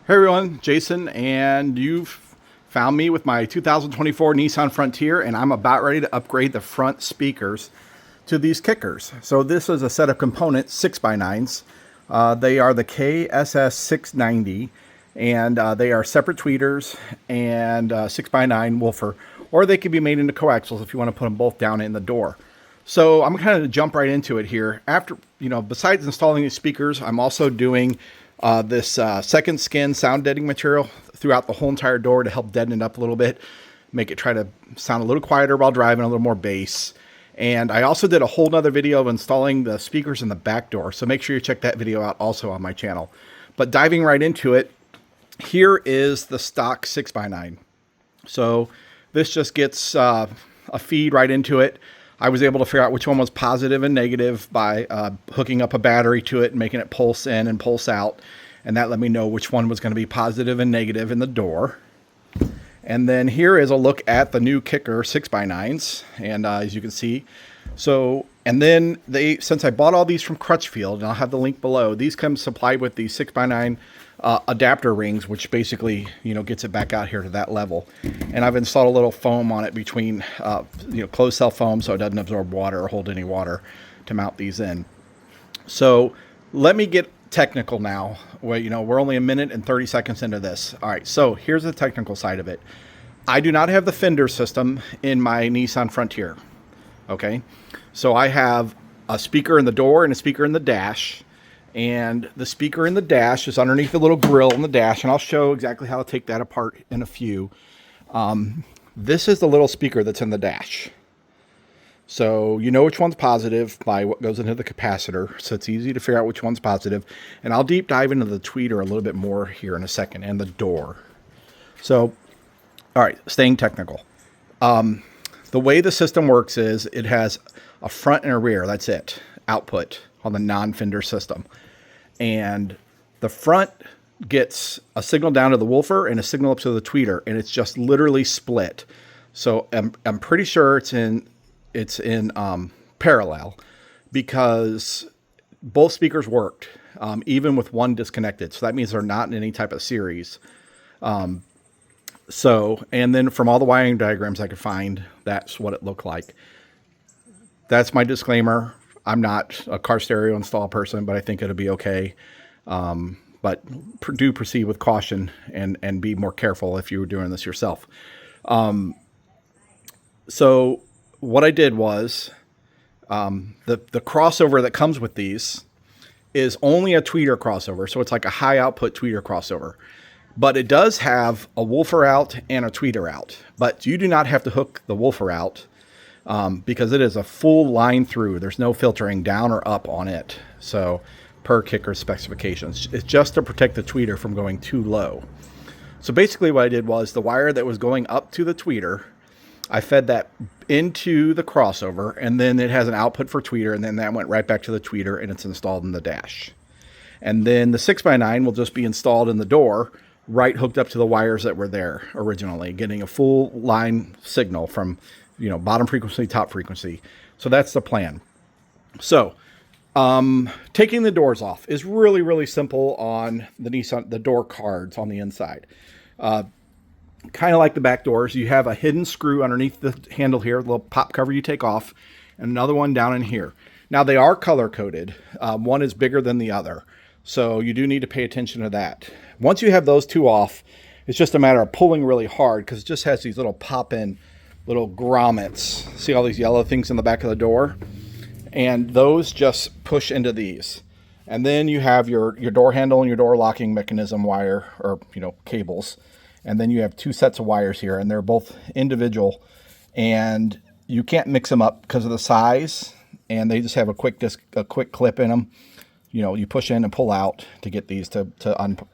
Hey everyone, Jason, and you've found me with my 2024 Nissan Frontier, and I'm about ready to upgrade the front speakers to these kickers. So this is a set of components, 6x9s. They are the KSS670, and they are separate tweeters and 6x9 woofer, or they can be made into coaxials if you want to put them both down in the door. So I'm kind of jump right into it here. After, besides installing these speakers, I'm also doing this second skin sound deadening material throughout the whole entire door to help deaden it up a little bit, make it try to sound a little quieter while driving, a little more bass. And I also did a whole nother video of installing the speakers in the back door, so make sure you check that video out also on my channel. But diving right into it, here is the stock 6x9. So this just gets a feed right into it. I was able to figure out which one was positive and negative by hooking up a battery to it and making it pulse in and pulse out. And that let me know which one was going to be positive and negative in the door. And then here is a look at the new Kicker 6x9s. And as you can see, and then since I bought all these from Crutchfield, and I'll have the link below, these come supplied with the 6x9 adapter rings, which basically, gets it back out here to that level. And I've installed a little foam on it between, closed cell foam so it doesn't absorb water or hold any water to mount these in. So let me get technical now. Well, we're only a minute and 30 seconds into this. All right, so here's the technical side of it. I do not have the fender system in my Nissan Frontier. Okay, so I have a speaker in the door and a speaker in the dash. And the speaker in the dash is underneath the little grill in the dash, and I'll show exactly how to take that apart in a few. This is the little speaker that's in the dash. So you know which one's positive by what goes into the capacitor, so it's easy to figure out which one's positive. And I'll deep dive into the tweeter a little bit more here in a second, and the door. So, all right, staying technical. The way the system works is it has a front and a rear, that's it, output on the non-fender system. And the front gets a signal down to the woofer and a signal up to the tweeter, and it's just literally split. So I'm pretty sure it's in parallel, because both speakers worked, even with one disconnected. So that means they're not in any type of series. And then from all the wiring diagrams I could find, that's what it looked like. That's my disclaimer. I'm not a car stereo install person, but I think it'll be okay. But do proceed with caution and be more careful if you were doing this yourself. So what I did was, the crossover that comes with these is only a tweeter crossover. So it's like a high output tweeter crossover. But it does have a woofer out and a tweeter out. But you do not have to hook the woofer out, because it is a full line through. There's no filtering down or up on it. So per Kicker specifications, it's just to protect the tweeter from going too low. So basically what I did was the wire that was going up to the tweeter, I fed that into the crossover, and then it has an output for tweeter, and then that went right back to the tweeter, and it's installed in the dash. And then the 6x9 will just be installed in the door, right hooked up to the wires that were there originally, getting a full line signal from bottom frequency, top frequency. So that's the plan. So, taking the doors off is really, really simple on the Nissan, the door cards on the inside. Kind of like the back doors, you have a hidden screw underneath the handle here, a little pop cover you take off, and another one down in here. Now they are color coded. One is bigger than the other. So you do need to pay attention to that. Once you have those two off, it's just a matter of pulling really hard, because it just has these little pop-in little grommets. See all these yellow things in the back of the door? And those just push into these. And then you have your door handle and your door locking mechanism wire, or cables. And then you have two sets of wires here, and they're both individual. And you can't mix them up because of the size, and they just have a quick clip in them. You push in and pull out to get these to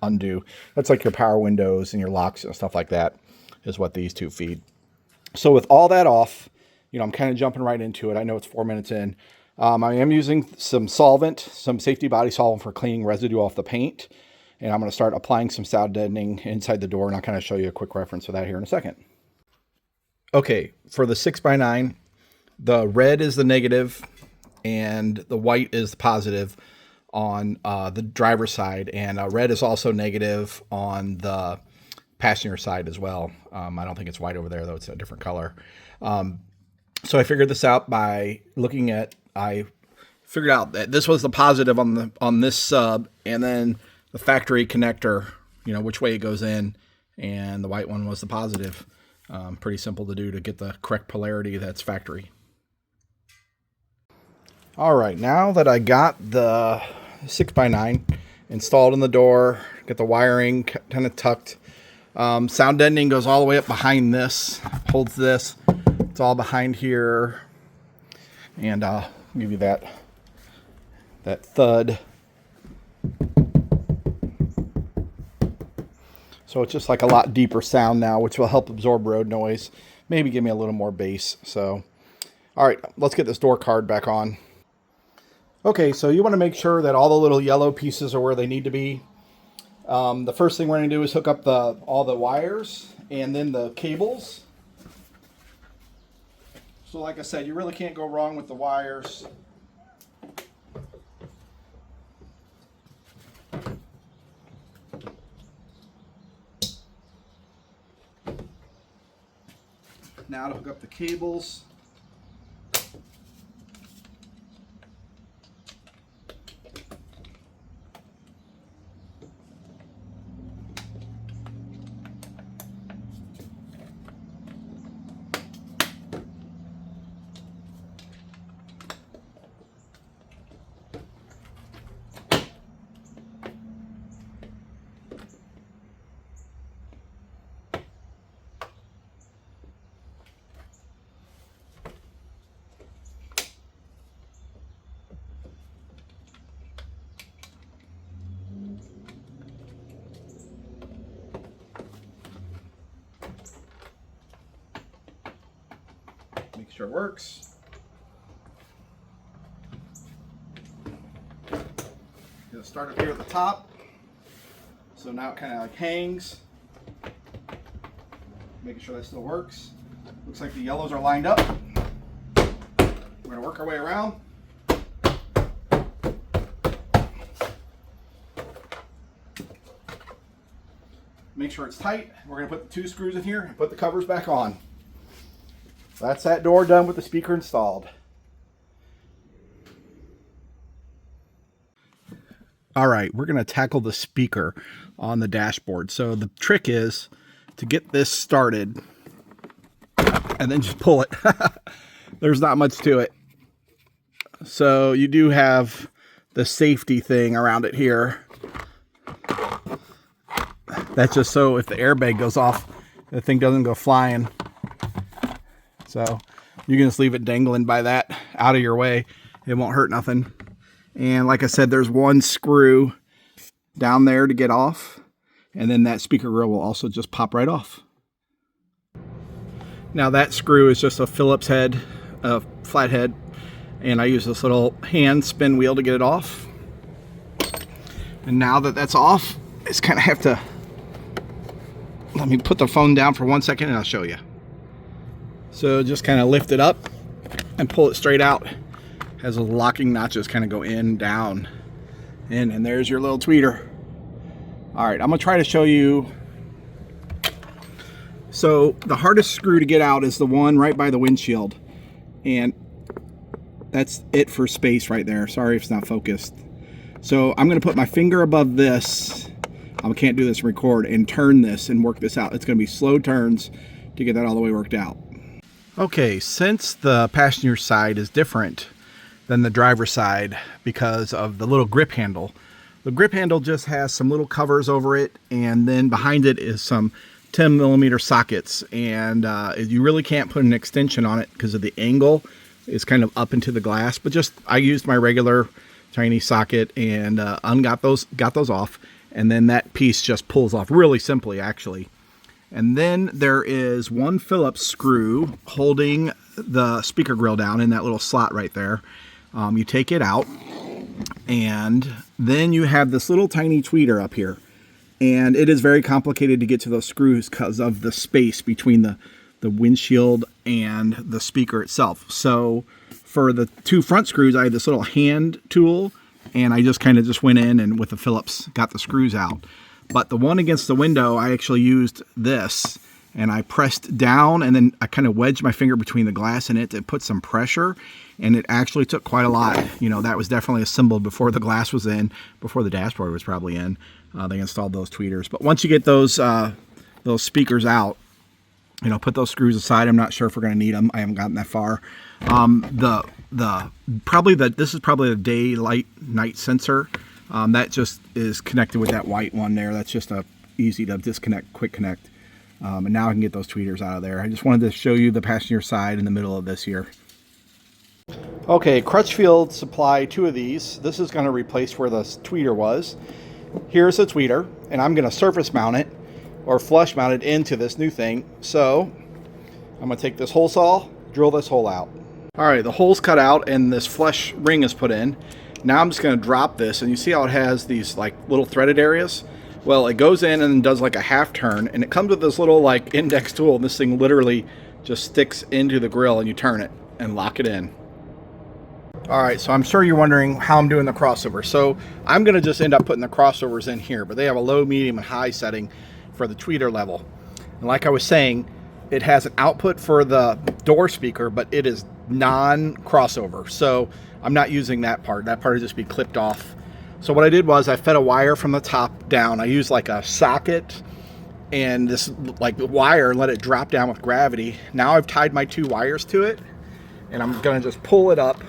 undo. That's like your power windows and your locks and stuff like that, is what these two feed. So with all that off, I'm kind of jumping right into it. I know it's 4 minutes in. I am using some solvent, some safety body solvent for cleaning residue off the paint. And I'm going to start applying some sound deadening inside the door, and I'll kind of show you a quick reference of that here in a second. Okay, for the 6x9, the red is the negative and the white is the positive on the driver's side, and red is also negative on the passenger side as well. I don't think it's white over there, though. It's a different color. So I figured this out by looking at, I figured out that this was the positive on this sub, and then the factory connector, you know, which way it goes in, and the white one was the positive. Pretty simple to do to get the correct polarity that's factory. All right, now that I got the 6x9 installed in the door, get the wiring kind of tucked. Sound deadening goes all the way up behind this, holds this. It's all behind here, and I'll give you that thud. So it's just like a lot deeper sound now, which will help absorb road noise. Maybe give me a little more bass. So, all right, let's get this door card back on. Okay, so you want to make sure that all the little yellow pieces are where they need to be. The first thing we're going to do is hook up all the wires and then the cables. So like I said, you really can't go wrong with the wires. Now to hook up the cables. Make sure it works. Gonna start up here at the top. So now it kind of like hangs. Making sure that still works. Looks like the yellows are lined up. We're gonna work our way around. Make sure it's tight. We're gonna put the 2 screws in here and put the covers back on. That's that door done with the speaker installed. All right, we're going to tackle the speaker on the dashboard. So the trick is to get this started and then just pull it. There's not much to it. So you do have the safety thing around it here. That's just so if the airbag goes off, the thing doesn't go flying. So you can just leave it dangling by that out of your way. It won't hurt nothing. And like I said, there's 1 screw down there to get off. And then that speaker grill will also just pop right off. Now that screw is just a Phillips head, a flathead. And I use this little hand spin wheel to get it off. And now that that's off, I just kind of have to, let me put the phone down for 1 second and I'll show you. So just kind of lift it up and pull it straight out. Has a locking notches kind of go in, down, in, and there's your little tweeter. All right, I'm gonna try to show you. So the hardest screw to get out is the one right by the windshield. And that's it for space right there. Sorry if it's not focused. So I'm gonna put my finger above this. I can't do this and record, and turn this and work this out. It's gonna be slow turns to get that all the way worked out. Okay, since the passenger side is different than the driver's side because of the little grip handle, the grip handle just has some little covers over it, and then behind it is some 10mm sockets, and you really can't put an extension on it because of the angle is kind of up into the glass. But just I used my regular tiny socket and got those off, and then that piece just pulls off really simply, actually. And then there is 1 Phillips screw holding the speaker grill down in that little slot right there. You take it out, and then you have this little tiny tweeter up here. And it is very complicated to get to those screws because of the space between the windshield and the speaker itself. So for the 2 front screws, I have this little hand tool and I just kind of just went in and with the Phillips got the screws out. But the one against the window, I actually used this, and I pressed down, and then I kind of wedged my finger between the glass and it to put some pressure, and it actually took quite a lot. You know, that was definitely assembled before the glass was in, before the dashboard was probably in. They installed those tweeters. But once you get those speakers out, you know, put those screws aside. I'm not sure if we're going to need them. I haven't gotten that far. This is probably the daylight night sensor. That just is connected with that white one there. That's just a easy to disconnect, quick connect. And now I can get those tweeters out of there. I just wanted to show you the passenger side in the middle of this here. Okay, Crutchfield supplied 2 of these. This is going to replace where the tweeter was. Here's the tweeter, and I'm going to surface mount it or flush mount it into this new thing. So I'm going to take this hole saw, drill this hole out. All right, the hole's cut out and this flush ring is put in. Now I'm just going to drop this, and you see how it has these like little threaded areas? Well, it goes in and does like a half turn, and it comes with this little like index tool, and this thing literally just sticks into the grill, and you turn it and lock it in. All right, so I'm sure you're wondering how I'm doing the crossover. So I'm going to just end up putting the crossovers in here, but they have a low, medium, and high setting for the tweeter level. And like I was saying, it has an output for the door speaker, but it is non-crossover. So I'm not using that part. That part will just be clipped off. So what I did was I fed a wire from the top down. I used like a socket and this like wire and let it drop down with gravity. Now I've tied my 2 wires to it, and I'm going to just pull it up.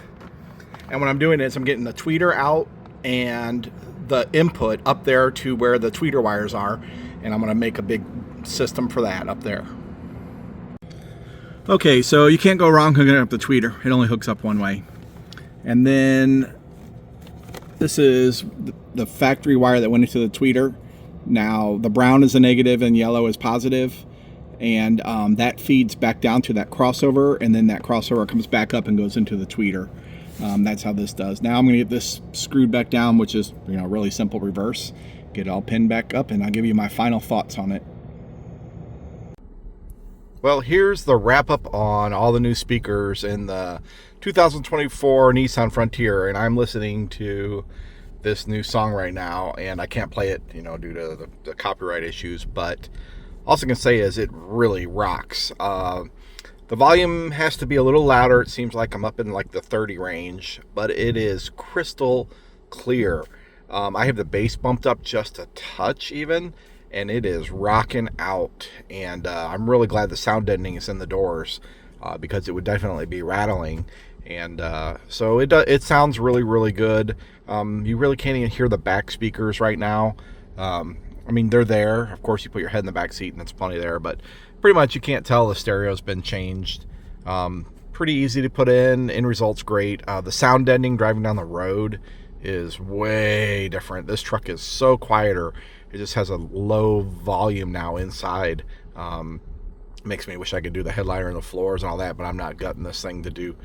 And what I'm doing is I'm getting the tweeter out and the input up there to where the tweeter wires are, and I'm going to make a big system for that up there. Okay, so you can't go wrong hooking up the tweeter. It only hooks up one way. And then this is the factory wire that went into the tweeter. Now the brown is a negative and yellow is positive, and that feeds back down to that crossover, and then that crossover comes back up and goes into the tweeter. That's how this does. Now I'm going to get this screwed back down, which is, you know, really simple reverse. Get it all pinned back up, and I'll give you my final thoughts on it. Well, here's the wrap up on all the new speakers in the 2024 Nissan Frontier, and I'm listening to this new song right now, and I can't play it, you know, due to the copyright issues, but all I can say is it really rocks. The volume has to be a little louder. It seems like I'm up in like the 30 range, but it is crystal clear. I have the bass bumped up just a touch even, and it is rocking out. And I'm really glad the sound deadening is in the doors, because it would definitely be rattling. And so it sounds really, really good. You really can't even hear the back speakers right now. I mean, they're there. Of course, you put your head in the back seat and it's plenty there, but pretty much you can't tell the stereo's been changed. Pretty easy to put in. End result's great. The sound deadening driving down the road is way different. This truck is so quieter. It just has a low volume now inside. Makes me wish I could do the headliner and the floors and all that, but I'm not gutting this thing to do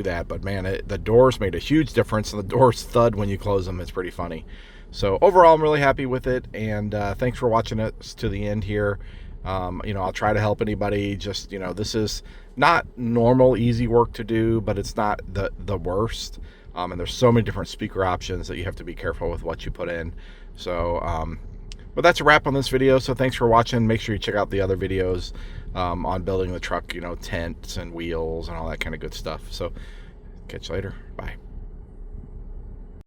that. But man, the doors made a huge difference, and the doors thud when you close them. It's pretty funny. So overall, I'm really happy with it, and thanks for watching it to the end here. You know, I'll try to help anybody. Just, you know, this is not normal easy work to do, but it's not the worst. And there's so many different speaker options that you have to be careful with what you put in. So but that's a wrap on this video. So thanks for watching. Make sure you check out the other videos on building the truck, you know, tents and wheels and all that kind of good stuff. So catch you later. Bye.